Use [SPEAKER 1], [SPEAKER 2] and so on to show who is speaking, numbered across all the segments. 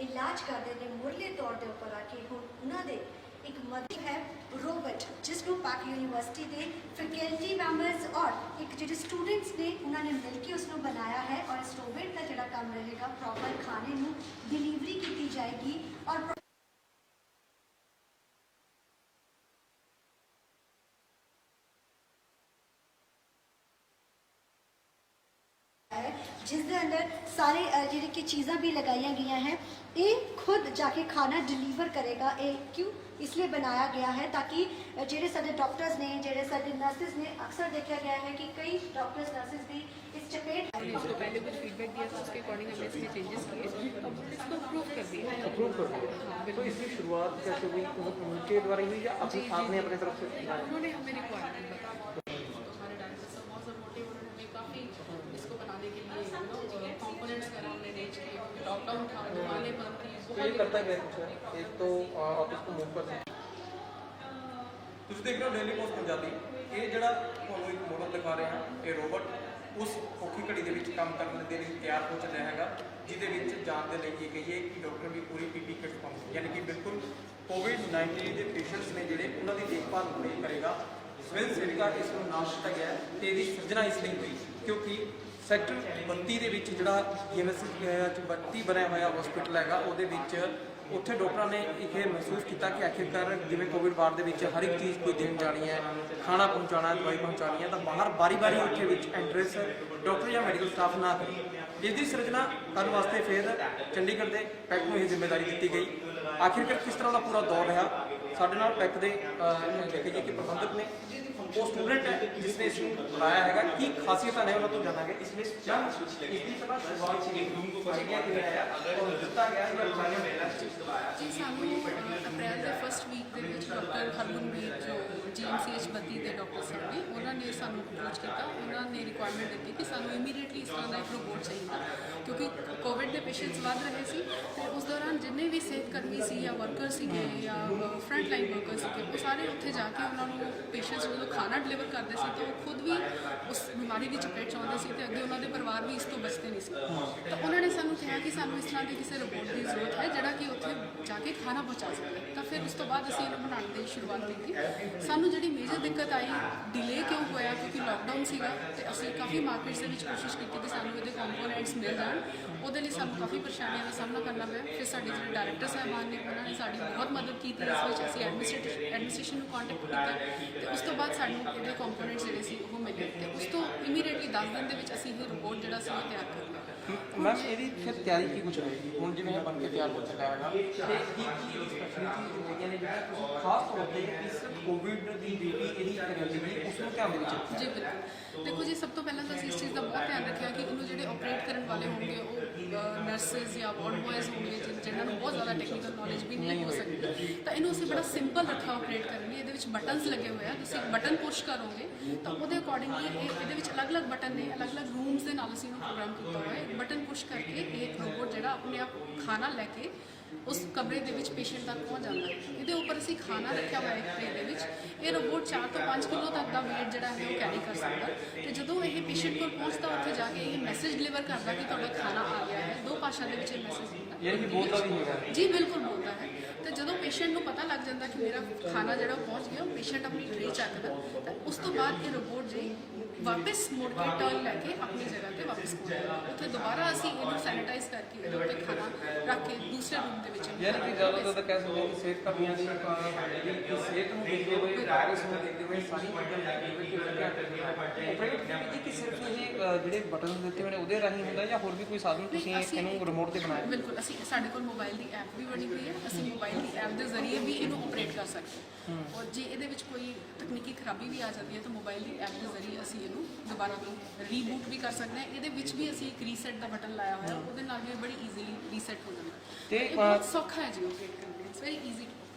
[SPEAKER 1] इलाज करते हैं मुरले तौर के उपर आके हुण उन्होंने एक मदद है रोबोट जिसको पाक यूनिवर्सिटी के फैकल्टी मैंबर्स और एक जो स्टूडेंट्स ने उन्होंने मिलकर उसको बनाया है और इस रोबोट का जोड़ा काम रहेगा प्रॉपर खाने को डिलीवरी की जाएगी और जिसके अंदर सारे जी की चीज़ा भी लगाई गई हैं। ये खुद जाके खाना डिलीवर करेगा। ये क्यों इसलिए बनाया गया है ताकि जेडे सारे डॉक्टर्स ने जेडे सारे नर्सिस ने अक्सर देखा गया है कि कई डॉक्टर्स नर्सिस भी इस चपेट
[SPEAKER 2] इसको पहले कुछ फीडबैक दिया था, उसके अकॉर्डिंग हमने इसमें चेंजेस किए, अब इसको अप्रूव कर दिया।
[SPEAKER 3] अप्रूव कर दिया। तो इसकी शुरुआत कैसे हुई, उनके द्वारा हुई या आपने अपने तरफ से?
[SPEAKER 2] उन्होंने हमें रिक्वायरमेंट बताया, हमारे डायरेक्टर साहब बहुत सपोर्टिव, उन्होंने हमें काफ़ी इसको बनाने के लिए कॉम्पोनेंट्स वगैरह हमने अरेंज किए। लॉकडाउन था, दुकानें बंद थी,
[SPEAKER 3] तो ये करता है कुछ है, एक तो ऑफिस को मूव करते हैं।
[SPEAKER 4] ਤੁਸੀਂ ਦੇਖ ਰਹੇ ਹੋ ਡੇਲੀ ਪੋਸਟ ਪੰਜਾਬੀ। ਇਹ ਜਿਹੜਾ ਤੁਹਾਨੂੰ ਇੱਕ ਮਾਡਲ ਦਿਖਾ ਰਹੇ ਹਾਂ, ਇਹ ਰੋਬੋਟ ਉਸ ਔਖੀ ਘੜੀ ਦੇ ਵਿੱਚ ਕੰਮ ਕਰਨ ਦੇ ਲਈ ਤਿਆਰ ਹੋ ਚੱਲਿਆ ਹੈਗਾ, ਜਿਹਦੇ ਵਿੱਚ ਜਾਣ ਦੇ ਲਈ ਇਹ ਕਹੀਏ ਕਿ ਡਾਕਟਰ ਵੀ ਪੂਰੀ ਪੀਪੀ ਕਿਟ ਪਾਉਂਦੇ, ਯਾਨੀ ਕਿ ਬਿਲਕੁਲ ਕੋਵਿਡ-19 ਦੇ ਪੇਸ਼ੈਂਟਸ ਨੇ ਜਿਹੜੇ ਉਹਨਾਂ ਦੀ ਦੇਖਭਾਲ ਨਹੀਂ ਕਰੇਗਾ। ਸਿਵਲ ਸੇਵਿਕਾ ਇਸ ਨੂੰ ਨਾਮ ਦਿੱਤਾ ਗਿਆ ਤੇ ਇਹਦੀ ਸਿਰਜਣਾ ਇਸ ਲਈ ਹੋਈ ਕਿਉਂਕਿ ਸੈਕਟਰ 32 ਦੇ ਵਿੱਚ ਜਿਹੜਾ ਯੂਨੀਵਰਸਿਟੀ 32 ਬਣਿਆ ਹੋਇਆ ਹਸਪੀਟਲ ਹੈਗਾ, ਉਹਦੇ ਵਿੱਚ ਉੱਥੇ ਡਾਕਟਰਾਂ ਨੇ ਇਹ ਮਹਿਸੂਸ ਕੀਤਾ ਕਿ ਆਖਿਰਕਾਰ ਜਿਵੇਂ ਕੋਵਿਡ ਵਾਰ ਦੇ ਵਿੱਚ ਹਰ ਇੱਕ ਚੀਜ਼ ਕੋਈ ਦੇਣ ਜਾਣੀ ਹੈ, ਖਾਣਾ ਪਹੁੰਚਾਉਣਾ, ਦਵਾਈ ਪਹੁੰਚਾਉਣੀ ਹੈ, ਤਾਂ ਬਾਹਰ ਬਾਰੀ-ਬਾਰੀ ਉੱਥੇ ਵਿੱਚ ਐਂਟਰੈਂਸ ਡਾਕਟਰ ਜਾਂ ਮੈਡੀਕਲ ਸਟਾਫ ਨਾ ਕਰੇ। ਇਸ ਦੀ ਸਿਰਜਣਾ ਕਰਨ ਵਾਸਤੇ ਫਿਰ ਚੰਡੀਗੜ੍ਹ ਦੇ ਪੈਕ ਨੂੰ ਇਹ ਜ਼ਿੰਮੇਵਾਰੀ ਦਿੱਤੀ ਗਈ। ਆਖਿਰਕਾਰ ਕਿਸ ਤਰ੍ਹਾਂ ਦਾ ਪੂਰਾ ਦੌਰ ਰਿਹਾ, ਸਾਡੇ ਨਾਲ ਪੈਕ ਦੇ ਕਹੀਏ ਕਿ ਪ੍ਰਬੰਧਕ ਨੇ, ਉਹ ਸਟੂਡੈਂਟ ਹੈ ਜਿਸਨੇ ਇਸ ਨੂੰ ਬਣਾਇਆ ਹੈਗਾ, ਕੀ ਖਾਸੀਅਤਾਂ ਨੇ ਉਹਨਾਂ ਤੋਂ ਜਾਣਾਂਗੇ। ਇਸ ਵਿੱਚ इसकी शुरुआत आइडिया किया है और ਦਿੱਤਾ ਗਿਆ ਜਾਂ ਬਣਾਇਆ ਗਿਆ
[SPEAKER 2] जी सानू अप्रैल के फस्ट वीक के डॉक्टर हरमनवीर जो GMCH 32 के डॉक्टर साहब ने उन्होंने सानू अप्रोच किया, उन्होंने रिक्वायरमेंट दी कि सानू इमीडिएटली इस तरह का एक रोबोट चाहिए क्योंकि कोविड के पेशेंट्स बढ़ रहे थे तो उस दौरान जिन्ने भी सेहतकर्मी सी या वर्कर सीगे या फ्रंट लाइन वर्कर सीगे वो सारे उत्थे जाके उन्होंने पेशेंट्स जो खाना डिलीवर करते थे तो वो खुद भी उस बीमारी की चपेट चाहते थे तो अगे उन्होंने परिवार भी इस तो बचते नहीं थे। तो उन्होंने सानू कहा कि सानू इस तरह के किसी रोबोट की जरूरत है जोड़ा कि उत्थे जाके खाना पहुँचा सके। तो फिर उस तो बाद असीं इहनूं बनाने की शुरुआत की। सानू जिहड़ी मेजर दिक्कत आई डिले क्यों होया क्योंकि लॉकडाउन सीगा ते असीं काफ़ी मार्केट्स दे विच कोशिश की कि सानू इहदे कंपोनेंट्स मिल जाण, उहदे लई सानू काफ़ी परेशानियों का सामना करना पिया। फिर साडे जिहड़े डायरेक्टर साहबान ने उन्होंने साडी बहुत मदद की, इस विच असीं एडमिनिस्ट्रेशन नूं कॉन्टैक्ट किया ते उस तो बाद सानू इहदे कंपोनेंट्स जिहड़े सी ओह मिले ते उस तो इमीडिएटली 10 दिन दे विच असीं इह रोबोट जिहड़ा सी ओह तैयार कर लिया।
[SPEAKER 3] मैम ਇਹਦੀ ਫਿਰ ਤਿਆਰੀ ਕੀ ਕੁਝ ਹੋਏਗੀ ਹੁਣ ਜਿਵੇਂ ਇਹ ਬਣ ਕੇ ਤਿਆਰ ਹੋ ਚੁੱਕਾ ਹੈਗਾ ਤੇ ਕੀ ਸਪੈਸ਼ਲਿਟੀ ਹੈਗੀਆਂ ਨੇ ਜਿਹੜਾ ਤੁਸੀਂ ਖਾਸ ਤੌਰ ਤੇ ਇਸ ਕੋਵਿਡ ਦੀ ਡਿਊਟੀ ਇਹਦੀ ਜਿਹੜੀ ਉਸ ਨੂੰ ਧਿਆਨ ਦੇ ਵਿੱਚ ਰੱਖਿਆ?
[SPEAKER 2] जी बिल्कुल, देखो जी सब तो पहले तो इस चीज़ का बहुत ध्यान रखा कि इन्होंने जो ऑपरेट करने वाले होंगे वो नर्सिज या वार्ड बॉयज़ होंगे जिन्होंने बहुत ज़्यादा टेक्निकल नॉलेज भी नहीं हो सकती, तो इन्होंने उसे बड़ा सिंपल रखा ऑपरेट करने। ये बटन्स लगे हुए हैं, तुम बटन पुश करोगे तो वो अकॉर्डिंगली ये अलग अलग बटन ने अलग अलग रूम्स के नाल असीं प्रोग्राम किया हुआ है। बटन पुश करके एक रोबोट जो अपने आप खाना लैके उस कमरे के पेशेंट तक पहुँच जाता है। ये उपर असीं खाना रखा हुआ है ट्रे के। ये रोबोट 4 तो 5 किलो तक का वेट जोड़ा है वो कैरी कर सकता है। तो जो ये पेशेंट को पहुँचता उत्थे जाके ये मैसेज डिलीवर करता कि तुहाडा खाना आ गया है। 2 भाषा के मैसेज दिंदा जी बिल्कुल बोलता है। तो जो पेशेंट को पता लग जाता कि मेरा खाना जो पहुँच गया, पेशेंट अपनी ट्रे चकदा तो उस तो बाद ये रोबोट जी वापस मुड़ के टर्न लैके अपनी जगह पर वापस पहुँच जाएगा। उत्थे दोबारा असीं इहनूं सैनिटाइज करके इहदे उत्ते खाना रख के दूसरे रूम के विच
[SPEAKER 3] यानी कि ज़्यादातर कह सकते हैं कि सेहत कर्मियों की सेहत को देखते हुए वायरस को देखते हुए सारी चीज़ें लैके ऑपरेट करने की सिर्फ ये ਜਿਹੜੇ ਬਟਨ ਦਿੱਤੇ ਹੋਏ ਨੇ ਉਹਦੇ ਰਾਹੀਂ ਹੁੰਦਾ ਜਾਂ ਹੋਰ ਵੀ ਕੋਈ ਸਾਧਨ ਤੁਸੀਂ ਇਹਨੂੰ ਰਿਮੋਟ ਤੇ ਬਣਾਇਆ?
[SPEAKER 2] ਬਿਲਕੁਲ, ਅਸੀਂ ਸਾਡੇ ਕੋਲ ਮੋਬਾਈਲ ਦੀ ਐਪ ਵੀ ਬਣੀ ਹੋਈ ਹੈ। ਅਸੀਂ ਮੋਬਾਈਲ ਦੀ ਐਪ ਦੇ ਜ਼ਰੀਏ ਵੀ ਇਹਨੂੰ ਆਪਰੇਟ ਕਰ ਸਕਦੇ ਹਾਂ ਔਰ ਜੇ ਇਹਦੇ ਵਿੱਚ ਕੋਈ ਤਕਨੀਕੀ ਖਰਾਬੀ ਵੀ ਆ ਜਾਂਦੀ ਹੈ ਤਾਂ ਮੋਬਾਈਲ ਦੀ ਐਪ ਦੇ ਜ਼ਰੀਏ ਅਸੀਂ ਇਹਨੂੰ ਦੁਬਾਰਾ ਤੋਂ ਰੀਬੂਟ ਵੀ ਕਰ ਸਕਦੇ ਹਾਂ। ਇਹਦੇ ਵਿੱਚ ਵੀ ਅਸੀਂ ਇੱਕ ਰੀਸੈਟ ਦਾ ਬਟਨ ਲਾਇਆ ਹੋਇਆ, ਉਹਦੇ ਨਾਲ ਵੀ ਬੜੀ ਈਜ਼ੀਲੀ ਰੀਸੈਟ ਹੋ ਜਾਂਦਾ ਤੇ ਇਹ ਬਹੁਤ ਸੌਖਾ ਹੈ ਜੀ ਆਪਰੇਟ ਕਰਨਾ। It's very easy.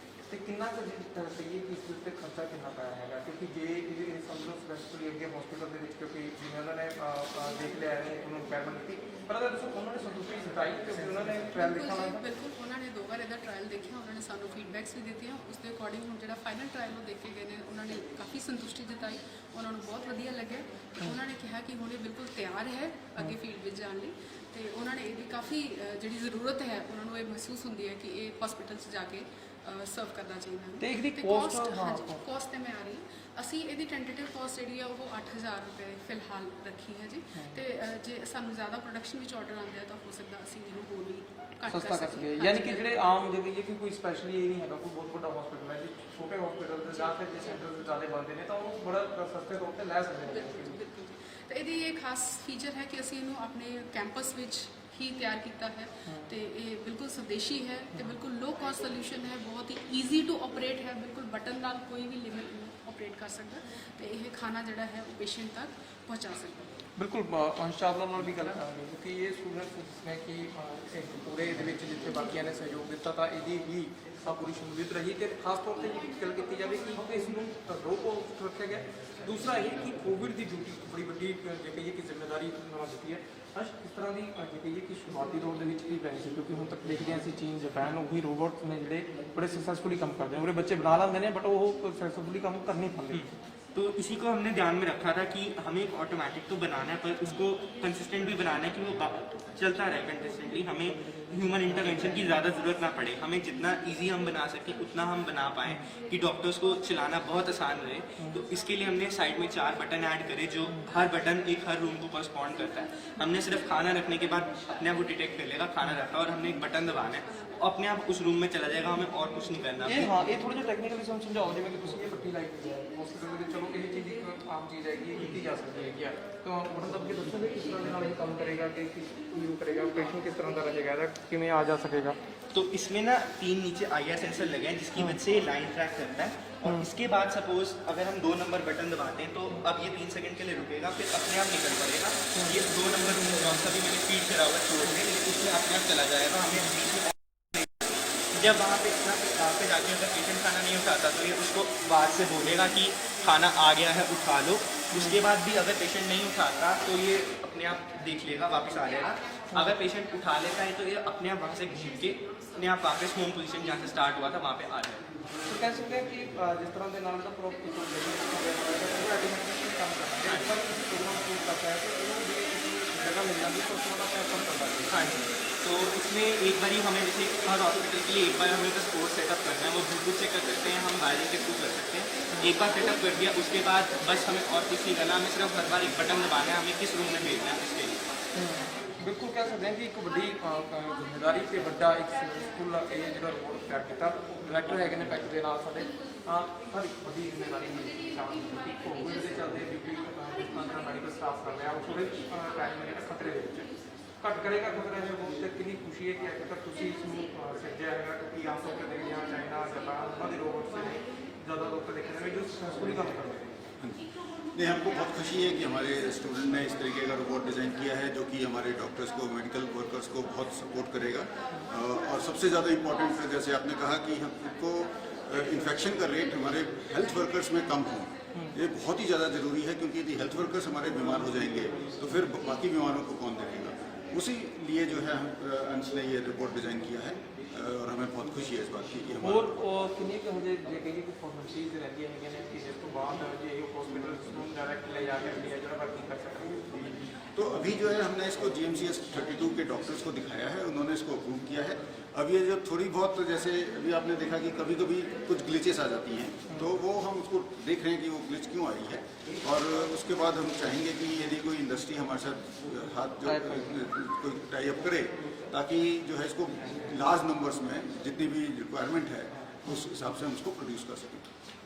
[SPEAKER 3] ਤੇ ਕਿੰਨਾ ਕੁ ਕਹੀਏ ਕਿ ਇਸ ਉੱਤੇ ਖਰਚਾ ਕਿੰਨਾ ਪਾਇਆ ਹੈਗਾ ਕਿਉਂਕਿ ਜੇ ਇਹ ਸਮਝੋ ਸਪੈਸ਼ਲੀ ਅੱਗੇ ਹਸਪੀਟਲ ਦੇ ਵਿੱਚ ਕਿਉਂਕਿ ਜਿਵੇਂ ਉਹਨਾਂ ਨੇ ਦੇਖ ਲਿਆ ਹੈ ਉਹਨੂੰ ਪੈਮੈਂਟ ਦਿੱਤੀ ਪਰ ਅਗਰ ਤੁਸੀਂ ਉਹਨਾਂ ਨੇ ਸੰਤੁਸ਼ਟੀ ਜਤਾਈ ਕਿਉਂਕਿ ਉਹਨਾਂ ਨੇ ਟ੍ਰਾਇਲ ਦੇਖਿਆ ਹੋਣਾ
[SPEAKER 2] ਬਿਲਕੁਲ ਉਹਨਾਂ ਨੇ 2 ਵਾਰ ਇਹਦਾ ਟ੍ਰਾਇਲ ਦੇਖਿਆ, ਉਹਨਾਂ ਨੇ ਸਾਨੂੰ ਫੀਡਬੈਕਸ ਵੀ ਦਿੱਤੀਆਂ, ਉਸ ਦੇ ਅਕੋਰਡਿੰਗ ਹੁਣ ਜਿਹੜਾ ਫਾਈਨਲ ਟ੍ਰਾਇਲ ਉਹ ਦੇਖ ਕੇ ਗਏ ਨੇ, ਉਹਨਾਂ ਨੇ ਕਾਫੀ ਸੰਤੁਸ਼ਟੀ ਜਤਾਈ, ਉਹਨਾਂ ਨੂੰ ਬਹੁਤ ਵਧੀਆ ਲੱਗਿਆ। ਉਹਨਾਂ ਨੇ ਕਿਹਾ ਕਿ ਹੁਣ ਇਹ ਬਿਲਕੁਲ ਤਿਆਰ ਹੈ ਅੱਗੇ ਫੀਲਡ ਵਿੱਚ ਜਾਣ ਲਈ, ਤੇ ਉਹਨਾਂ ਨੇ ਇਹਦੀ ਕਾਫੀ ਜਿਹੜੀ ਜ਼ਰੂਰਤ ਹੈ ਉਹਨਾਂ ਨੂੰ ਇਹ ਮਹਿਸੂਸ ਹੁੰਦੀ ਹੈ ਕਿ ਇਹ ਹਸਪੀਟਲ 'ਚ ਜਾ ਕੇ ਸਰਵ ਕਰਨਾ ਚਾਹੀਦਾ ਹੈ।
[SPEAKER 3] ਤੇ ਇਹਦੀ
[SPEAKER 2] cost,
[SPEAKER 3] cost, ਹਾਂ,
[SPEAKER 2] ਹਾਂਜੀ ਕੋਸਟ ਤੇ ਮੈਂ ਆ ਰਹੀ ਅਸੀਂ ਇਹਦੀ ਟੈਂਟੇਟਿਵ ਕਾਸਟ ਜਿਹੜੀ ਆ ਉਹ 8000 ਰੁਪਏ ਫਿਲਹਾਲ ਰੱਖੀ ਹੈ ਜੀ, ਤੇ ਜੇ ਸਾਨੂੰ ਜ਼ਿਆਦਾ ਪ੍ਰੋਡਕਸ਼ਨ ਵਿੱਚ ਆਰਡਰ ਆਉਂਦੇ ਆ ਤਾਂ ਹੋ ਸਕਦਾ ਅਸੀਂ ਇਹਨੂੰ ਹੋਰ ਵੀ ਘੱਟ
[SPEAKER 3] ਸਸਤਾ ਕਰ ਸਕੀਏ, ਯਾਨੀ ਕਿ ਜਿਹੜੇ ਆਮ ਜਿਵੇਂ ਕਿ ਕੋਈ ਸਪੈਸ਼ਲੀ ਇਹ ਨਹੀਂ ਹੈਗਾ ਕੋਈ ਬਹੁਤ ਵੱਡਾ ਹਸਪੀਟਲ ਹੈ ਜੀ, ਛੋਟੇ ਹਸਪੀਟਲ ਦੇ ਜਾਂ ਫਿਰ ਜੇ ਸੈਂਟਰ ਦੇ ਜ਼ਿਆਦਾ ਬਣਦੇ ਨੇ ਤਾਂ ਉਹ ਬੜਾ ਸਸਤੇ ਤੌਰ ਤੇ ਲੈ ਸਕਦੇ ਨੇ।
[SPEAKER 2] ਬਿਲਕੁਲ ਬਿਲਕੁਲ ਜੀ। ਤੇ ਇਹਦੀ ਇਹ ਖਾਸ ਫੀਚਰ ਹੈ ਕਿ ਅਸੀਂ ਇਹਨੂੰ ਆਪਣੇ ਕੈਂਪਸ ਵਿੱਚ ਹੀ ਤਿਆਰ ਕੀਤਾ ਹੈ, ਤੇ ਇਹ ਬਿਲਕੁਲ ਸਵਦੇਸ਼ੀ ਹੈ ਤੇ ਬਿਲਕੁਲ ਲੋ ਕਾਸਟ ਸੋਲੂਸ਼ਨ ਹੈ, ਬਹੁਤ ਹੀ ਈਜ਼ੀ ਟੂ ਆਪਰੇਟ ਹੈ, ਬਿਲਕੁਲ ਬਟਨ ਨਾਲ ਕੋਈ ਵੀ ਲਿਮਿਟ ਨੂੰ ਆਪਰੇਟ ਕਰ ਸਕਦਾ, ਤੇ ਇਹ ਖਾਣਾ ਜਿਹੜਾ ਹੈ ਉਹ ਪੇਸ਼ੈਂਟ ਤੱਕ ਪਹੁੰਚਾ ਸਕਦਾ।
[SPEAKER 3] ਬਿਲਕੁਲ ਅੰਸ਼ ਚਾਵਲਾ ਨਾਲ ਵੀ ਗੱਲ ਕਰਾਂਗੇ ਕਿਉਂਕਿ ਇਹ ਸਟੂਡੈਂਟਸ ਨੇ ਕਿ ਇੱਕ ਪੂਰੇ ਇਹਦੇ ਵਿੱਚ ਜਿੱਥੇ ਬਾਕੀਆਂ ਨੇ ਸਹਿਯੋਗ ਦਿੱਤਾ ਤਾਂ ਇਹਦੀ ਵੀ ਪੂਰੀ ਸ਼ਮੂਲੀਅਤ ਰਹੀ, ਤੇ ਖਾਸ ਤੌਰ ਤੇ ਜਿਹੜੀ ਗੱਲ ਕੀਤੀ ਜਾਵੇ ਕਿ ਇਸ ਨੂੰ ਰੋਕ ਰੱਖਿਆ ਗਿਆ। ਦੂਸਰਾ ਇਹ ਕਿ ਕੋਵਿਡ ਦੀ ਡਿਊਟੀ ਬੜੀ ਵੱਡੀ ਜੇ ਕਹੀਏ ਕਿ ਜ਼ਿੰਮੇਵਾਰੀ ਨਾਲ ਦਿੱਤੀ ਹੈ। ਅੰਸ਼ ਕਿਸ ਤਰ੍ਹਾਂ ਦੀ ਜੇ ਕਹੀਏ ਕਿ ਸ਼ੁਰੂਆਤੀ ਦੌਰ ਦੇ ਵਿੱਚ ਕੀ ਪੈ ਸੀ, ਕਿਉਂਕਿ ਹੁਣ ਤੱਕ ਦੇਖਦੇ ਹਾਂ ਅਸੀਂ ਚੀਨ ਜਾਪਾਨ ਉਹੀ ਰੋਬੋਟਸ ਨੇ ਜਿਹੜੇ ਬੜੇ ਸਕਸੈਸਫੁਲੀ ਕੰਮ ਕਰਦੇ ਨੇ, ਉਹਦੇ ਬੱਚੇ ਬਣਾ ਲੈਂਦੇ ਨੇ ਬਟ ਉਹ ਸਕਸੈਸਫੁਲੀ ਕੰਮ ਕਰ नहीं पाते।
[SPEAKER 5] तो इसी को हमने ध्यान में रखा था कि हमें एक ऑटोमेटिक तो बनाना है पर उसको कंसिस्टेंट भी बनाना है कि वो चलता रहे कंसिस्टेंटली, हमें ह्यूमन इंटरवेंशन की ज़्यादा ज़रूरत ना पड़े, हमें जितना इजी हम बना सकें उतना हम बना पाएँ कि डॉक्टर्स को चलाना बहुत आसान रहे। तो इसके लिए हमने साइड में 4 बटन ऐड करे जो हर बटन हर रूम को कॉरस्पॉन्ड करता है। हमने सिर्फ खाना रखने के बाद अपने आप वो डिटेक्ट कर लेगा खाना रखा और हमने एक बटन दबाना है अपने आप उस रूम में चला जाएगा, हमें और कुछ नहीं करना।
[SPEAKER 3] ਇਹ ਹਾਂ ਇਹ ਥੋੜਾ ਜਿਹਾ ਟੈਕਨੀਕਲੀ ਸਾਨੂੰ ਸਮਝਾਓ, ਜਿਵੇਂ ਕਿ ਤੁਸੀਂ ਇਹ ਪੱਟੀ ਲਾਈ ਹੋਈ ਹੈ ਹਸਪੀਟਲ ਦੇ ਵਿੱਚ, ਚਲੋ ਇਹ ਚੀਜ਼ ਇੱਕ ਆਮ ਚੀਜ਼ ਹੈਗੀ ਇਹ ਕੀਤੀ ਜਾ ਸਕਦੀ ਹੈਗੀ ਆ, ਤਾਂ ਮਤਲਬ ਕਿ ਦੱਸੋਗੇ ਕਿਸ ਤਰ੍ਹਾਂ ਦੇ ਨਾਲ ਇਹ ਕੰਮ ਕਰੇਗਾ ਕਿ ਕੀ ਕਰੇਗਾ, ਆਪਰੇਸ਼ਨ ਕਿਸ ਤਰ੍ਹਾਂ ਦਾ ਰਹੇਗਾ, ਇਹਦਾ ਕਿਵੇਂ ਆ ਜਾ ਸਕੇਗਾ।
[SPEAKER 5] तो इसमें ना 3 नीचे IR सेंसर लगे हैं जिसकी वजह से लाइन ट्रैक करता है, और इसके बाद सपोज अगर हम 2 नंबर बटन दबाते हैं तो अब ये 3 सेकंड के लिए रुकेगा, फिर अपने आप निकल पड़ेगा। ये 2 नंबर जौन सा भी मैंने फीड करा हुआ छोड़ में, लेकिन उसमें अपने आप चला जाएगा। हमें बीच में जब वहाँ पे जाके अगर पेशेंट खाना नहीं उठाता तो ये उसको बाद से बोलेगा कि खाना आ गया है उठा लो। उसके बाद भी अगर पेशेंट नहीं उठाता तो ये अपने आप देख लेगा वापस आ जाएगा। अगर पेशेंट उठा लेता है तो ये अपने आप वहाँ से घूम के अपने आप वापस होम पोजीशन जहाँ से स्टार्ट हुआ था वहाँ पे आ जाएगा।
[SPEAKER 3] तो कह सकते हैं कि जिस तरह के नाम का काम करता है तो जगह मिल जाती है तो उसमें कम करता है।
[SPEAKER 5] हाँ जी, तो इसमें एक बार हमें जैसे हर हॉस्पिटल के लिए एक बार हमें बस कोर्स सेटअप करना है, वो ब्लूटूथ से कर सकते हैं, हम वायरिंग के थ्रू कर सकते हैं। एक बार सेटअप कर दिया उसके बाद बस हमें और कुछ नहीं करना, हमें सिर्फ हर बार एक बटन दबाना है हमें किस रूम में भेजना है उसके लिए।
[SPEAKER 3] बिल्कुल कह सकते हैं कि एक वड्डी जिम्मेदारी से वड्डा एक सक्सैसफुल ये जो रोबोट तैयार किया डायरैक्टर है पैक के नाल साडे हर एक वड्डी जिम्मेदारी शामिल होती कोविड के चलते ड्यूटी जिस तरह मैडिकल स्टाफ कर रहा है वो थोड़े टाइम में खतरे घट करेगा खतरा है वो तो कितनी खुशी है कि अगर तक तुम इसमें सज्जा है क्योंकि आम तौर पर देखते हैं चाइना जापान उन्होंने रोबोट से ज़्यादा लोग तो देखने में जो सक्सैसफुली काम कर रहे हैं।
[SPEAKER 6] नहीं, हमको बहुत खुशी है कि हमारे स्टूडेंट ने इस तरीके का रोबोट डिज़ाइन किया है जो कि हमारे डॉक्टर्स को मेडिकल वर्कर्स को बहुत सपोर्ट करेगा। और सबसे ज़्यादा इम्पोर्टेंट जैसे आपने कहा कि हमको इन्फेक्शन का रेट हमारे हेल्थ वर्कर्स में कम हो, ये बहुत ही ज़्यादा ज़रूरी है क्योंकि यदि हेल्थ वर्कर्स हमारे बीमार हो जाएंगे तो फिर बाकी बीमारों को कौन देखेगा। उसी लिए जो है अंश ने ये रोबोट डिज़ाइन किया है और हमें बहुत खुशी है इस बात की कि
[SPEAKER 3] और किन्नी कि मुझे जे कहिए कि फॉर्मेलिटीज़ रहती है कि जिस तो बाद ये हॉस्पिटल डायरेक्ट ले जाकर इंडिया जो वर्किंग कर सकते हैं।
[SPEAKER 6] तो अभी जो है हमने इसको GMCS 32 के डॉक्टर्स को दिखाया है, उन्होंने इसको अप्रूव किया है। अब ये जो थोड़ी बहुत जैसे अभी आपने देखा कि कभी कभी कुछ ग्लिचेस आ जाती हैं तो वो हम उसको देख रहे हैं कि वो ग्लिच क्यों आई है, और उसके बाद हम चाहेंगे कि यदि कोई इंडस्ट्री हमारे साथ हाथ जो कोई टाई अप करे ताकि जो है इसको लार्ज नंबर्स में जितनी भी रिक्वायरमेंट है उस हिसाब से हम उसको प्रोड्यूस कर सकें।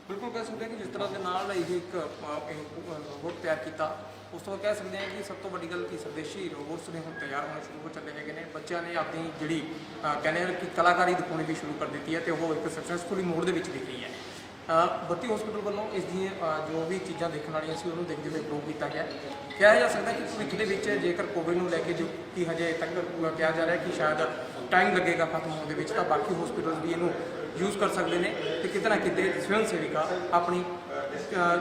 [SPEAKER 3] बिल्कुल कह सकते हैं कि जिस तरह के नाल एक रोबोट तैयार किया उस तो कह सकते हैं कि सब तो बड़ी गल कि स्वदेशी रोबोट्स ने हम तैयार होना शुरू हो चले हैं। बच्चों ने अपनी जी कहने कि कलाकारी दिखाने भी शुरू कर दी है तो वो एक सक्सैसफुली मोड के दिख रही है। ਬੱਤੀ ਹਸਪੀਟਲ ਵੱਲੋਂ ਇਸ ਦੀਆਂ ਜੋ ਵੀ ਚੀਜ਼ਾਂ ਦੇਖਣ ਵਾਲੀਆਂ ਸੀ ਉਹਨੂੰ ਦੇਖਦੇ ਹੋਏ ਅਪਰੂਵ ਕੀਤਾ ਗਿਆ। ਕਿਹਾ ਜਾ ਸਕਦਾ ਕਿ ਭਵਿੱਖ ਦੇ ਵਿੱਚ ਜੇਕਰ ਕੋਵਿਡ ਨੂੰ ਲੈ ਕੇ ਜੋ ਕਿ ਹਜੇ ਤੱਕ ਕਿਹਾ ਜਾ ਰਿਹਾ ਕਿ ਸ਼ਾਇਦ ਟਾਈਮ ਲੱਗੇਗਾ ਖਤਮ ਹੋਣ ਦੇ ਵਿੱਚ, ਤਾਂ ਬਾਕੀ ਹਸਪੀਟਲ ਵੀ ਇਹਨੂੰ
[SPEAKER 4] ਯੂਜ਼ ਕਰ ਸਕਦੇ ਨੇ ਤੇ ਕਿਤੇ ਨਾ ਕਿਤੇ ਸਵੈਮ ਸੇਵਿਕਾ ਆਪਣੀ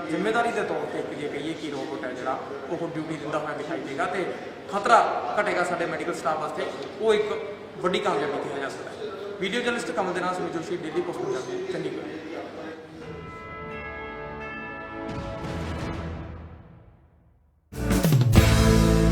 [SPEAKER 4] ਜ਼ਿੰਮੇਵਾਰੀ ਦੇ ਤੌਰ ਤੇ ਜੇ ਕਹੀਏ ਕਿ ਰੋਬੋਟ ਹੈ ਜਿਹੜਾ ਉਹ ਡਿਊਟੀ ਦਿੰਦਾ ਹੋਇਆ ਦਿਖਾਈ ਦੇਗਾ ਤੇ ਖਤਰਾ ਘਟੇਗਾ ਸਾਡੇ ਮੈਡੀਕਲ ਸਟਾਫ ਵਾਸਤੇ, ਉਹ ਇੱਕ ਵੱਡੀ ਕਾਮਯਾਬੀ ਕਿਹਾ ਜਾ ਸਕਦਾ ਹੈ। ਵੀਡੀਓ ਜਰਨਲਿਸਟ ਕਮਲ ਦੇ ਨਾਲ ਸੁਮਿਤ ਜੋਸ਼ੀ, ਡੇਲੀ ਪੋਸਟ ਪੰਜਾਬੀ, ਚੰਡੀਗੜ੍ਹ।